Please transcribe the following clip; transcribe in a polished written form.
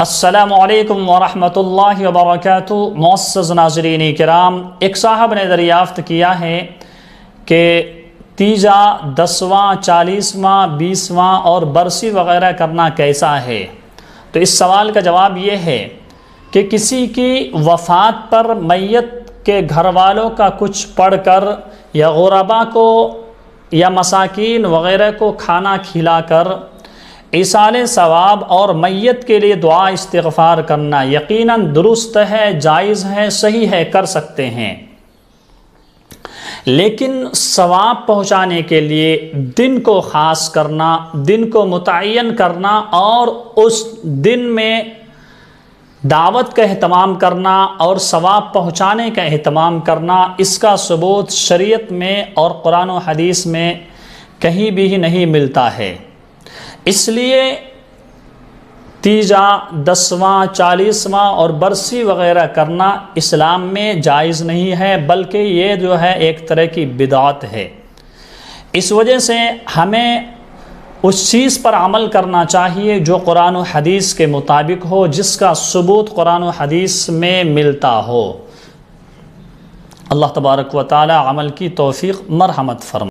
السلام علیکم ورحمۃ اللہ وبرکاتہ۔ معزز ناظرین کرام، ایک صاحب نے دریافت کیا ہے کہ تیجا 10واں 40واں 20واں اور برسی وغیرہ کرنا کیسا ہے؟ تو اس سوال کا جواب یہ ہے کہ کسی کی وفات پر میت کے گھر والوں کا کچھ پڑھ کر یا غربا کو یا مساکین وغیرہ کو کھانا کھلا کر ایصال ثواب اور میت کے لیے دعا استغفار کرنا یقیناً درست ہے، جائز ہے، صحیح ہے، کر سکتے ہیں۔ لیکن ثواب پہنچانے کے لیے دن کو خاص کرنا، دن کو متعین کرنا اور اس دن میں دعوت کا اہتمام کرنا اور ثواب پہنچانے کا اہتمام کرنا، اس کا ثبوت شریعت میں اور قرآن و حدیث میں کہیں بھی نہیں ملتا ہے۔ اس لیے تیجا 10واں 40واں اور برسی وغیرہ کرنا اسلام میں جائز نہیں ہے، بلکہ یہ جو ہے ایک طرح کی بدعت ہے۔ اس وجہ سے ہمیں اس چیز پر عمل کرنا چاہیے جو قرآن و حدیث کے مطابق ہو، جس کا ثبوت قرآن و حدیث میں ملتا ہو۔ اللہ تبارک و تعالی عمل کی توفیق مرحمت فرمائے۔